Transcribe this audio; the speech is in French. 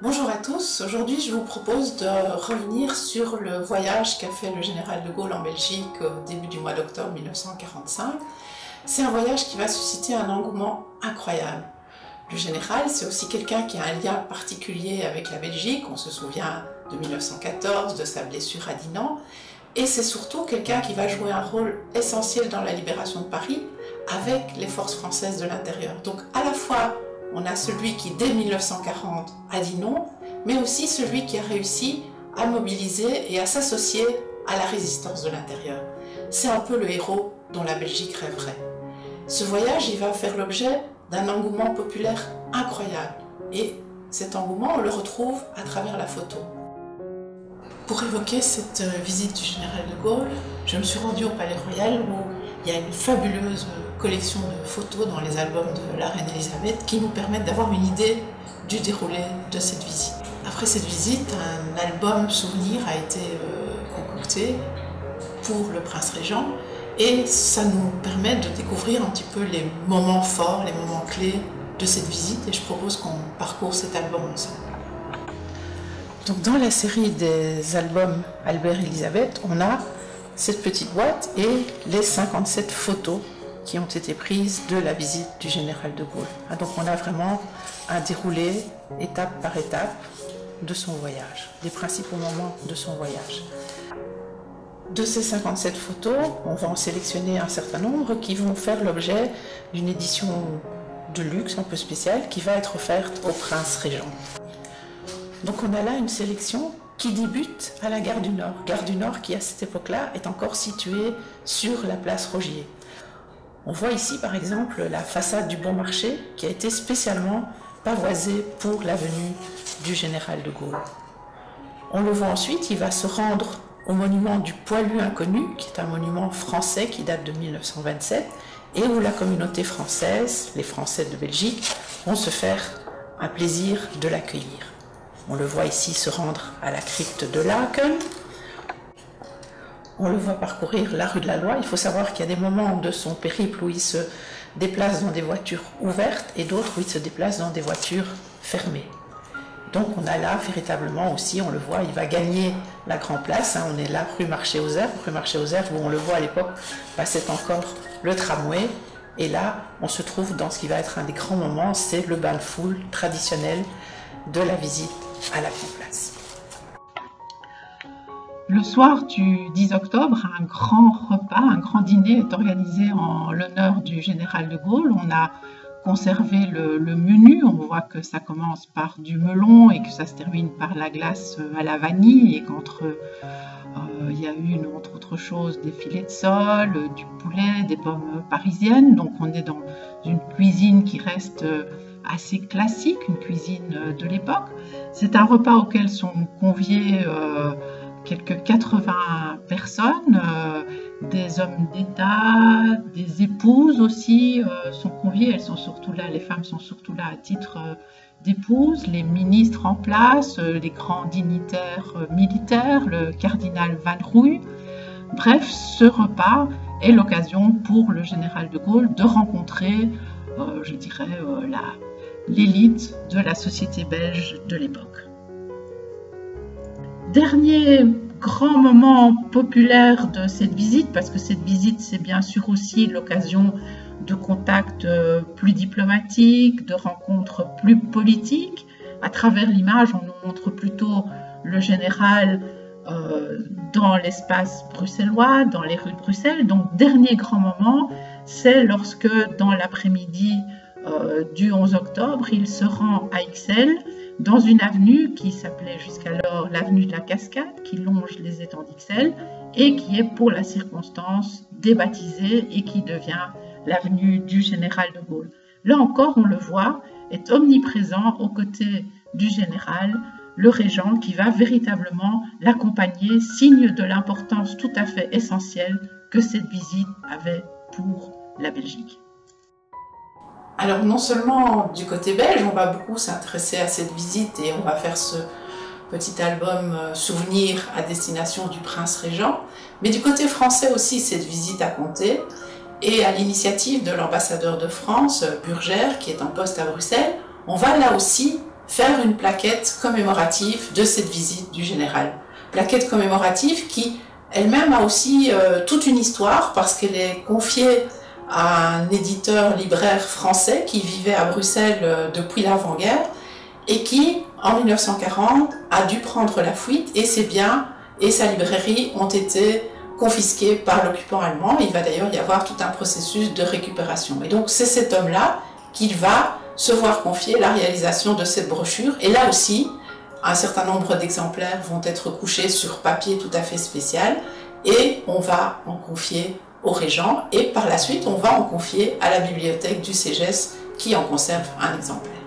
Bonjour à tous, aujourd'hui je vous propose de revenir sur le voyage qu'a fait le général de Gaulle en Belgique au début du mois d'octobre 1945. C'est un voyage qui va susciter un engouement incroyable. Le général, c'est aussi quelqu'un qui a un lien particulier avec la Belgique, on se souvient de 1914, de sa blessure à Dinant, et c'est surtout quelqu'un qui va jouer un rôle essentiel dans la libération de Paris avec les forces françaises de l'intérieur. Donc à la fois, on a celui qui, dès 1940, a dit non, mais aussi celui qui a réussi à mobiliser et à s'associer à la résistance de l'intérieur. C'est un peu le héros dont la Belgique rêverait. Ce voyage, il va faire l'objet d'un engouement populaire incroyable. Et cet engouement, on le retrouve à travers la photo. Pour évoquer cette visite du général de Gaulle, je me suis rendue au Palais Royal où il y a une fabuleuse collection de photos dans les albums de la reine Elisabeth qui nous permettent d'avoir une idée du déroulé de cette visite. Après cette visite, un album souvenir a été concocté pour le prince régent et ça nous permet de découvrir un petit peu les moments forts, les moments clés de cette visite et je propose qu'on parcourt cet album ensemble. Donc dans la série des albums Albert-Elisabeth, on a cette petite boîte et les 57 photos qui ont été prises de la visite du général de Gaulle. Donc on a vraiment un déroulé étape par étape de son voyage, des principaux moments de son voyage. De ces 57 photos, on va en sélectionner un certain nombre qui vont faire l'objet d'une édition de luxe un peu spéciale qui va être offerte au prince régent. Donc on a là une sélection qui débute à la gare du Nord. Gare du Nord qui à cette époque-là est encore située sur la place Rogier. On voit ici par exemple la façade du Bon Marché qui a été spécialement pavoisée pour la venue du général de Gaulle. On le voit ensuite, il va se rendre au monument du Poilu Inconnu, qui est un monument français qui date de 1927 et où la communauté française, les Français de Belgique, vont se faire un plaisir de l'accueillir. On le voit ici se rendre à la crypte de Laeken. On le voit parcourir la rue de la Loi. Il faut savoir qu'il y a des moments de son périple où il se déplace dans des voitures ouvertes et d'autres où il se déplace dans des voitures fermées. Donc on a là véritablement aussi, on le voit, il va gagner la Grand Place. On est là rue Marché aux Herbes où on le voit à l'époque passait encore le tramway. Et là, on se trouve dans ce qui va être un des grands moments, c'est le bain de foule traditionnel de la visite à la Grand Place. Le soir du 10 octobre, un grand repas, un grand dîner est organisé en l'honneur du général de Gaulle. On a conservé le menu, on voit que ça commence par du melon et que ça se termine par la glace à la vanille et qu'entre il y a eu entre autres choses des filets de sole, du poulet, des pommes parisiennes. Donc on est dans une cuisine qui reste assez classique, une cuisine de l'époque. C'est un repas auquel sont conviés quelques 80 personnes, des hommes d'État, des épouses aussi sont conviées. Elles sont surtout là, les femmes sont surtout là à titre d'épouses, les ministres en place, les grands dignitaires militaires, le cardinal Van Rooij. Bref, ce repas est l'occasion pour le général de Gaulle de rencontrer, je dirais, l'élite de la société belge de l'époque. Dernier grand moment populaire de cette visite, parce que cette visite c'est bien sûr aussi l'occasion de contacts plus diplomatiques, de rencontres plus politiques. À travers l'image, on nous montre plutôt le général dans l'espace bruxellois, dans les rues de Bruxelles. Donc dernier grand moment, c'est lorsque dans l'après-midi du 11 octobre, il se rend à Ixelles, dans une avenue qui s'appelait jusqu'alors l'avenue de la Cascade, qui longe les étangs d'Ixelles et qui est pour la circonstance débaptisée et qui devient l'avenue du général de Gaulle. Là encore, on le voit, est omniprésent aux côtés du général, le régent qui va véritablement l'accompagner, signe de l'importance tout à fait essentielle que cette visite avait pour la Belgique. Alors non seulement du côté belge, on va beaucoup s'intéresser à cette visite et on va faire ce petit album souvenir à destination du prince régent, mais du côté français aussi cette visite a compté et à l'initiative de l'ambassadeur de France, Burgère, qui est en poste à Bruxelles, on va là aussi faire une plaquette commémorative de cette visite du général. Plaquette commémorative qui elle-même a aussi toute une histoire parce qu'elle est confiée à un éditeur libraire français qui vivait à Bruxelles depuis l'avant-guerre et qui, en 1940, a dû prendre la fuite et ses biens et sa librairie ont été confisqués par l'occupant allemand. Il va d'ailleurs y avoir tout un processus de récupération. Et donc c'est cet homme-là qui va se voir confier la réalisation de cette brochure. Et là aussi, un certain nombre d'exemplaires vont être couchés sur papier tout à fait spécial et on va en confier au régent et par la suite on va en confier à la bibliothèque du CEGES qui en conserve un exemplaire.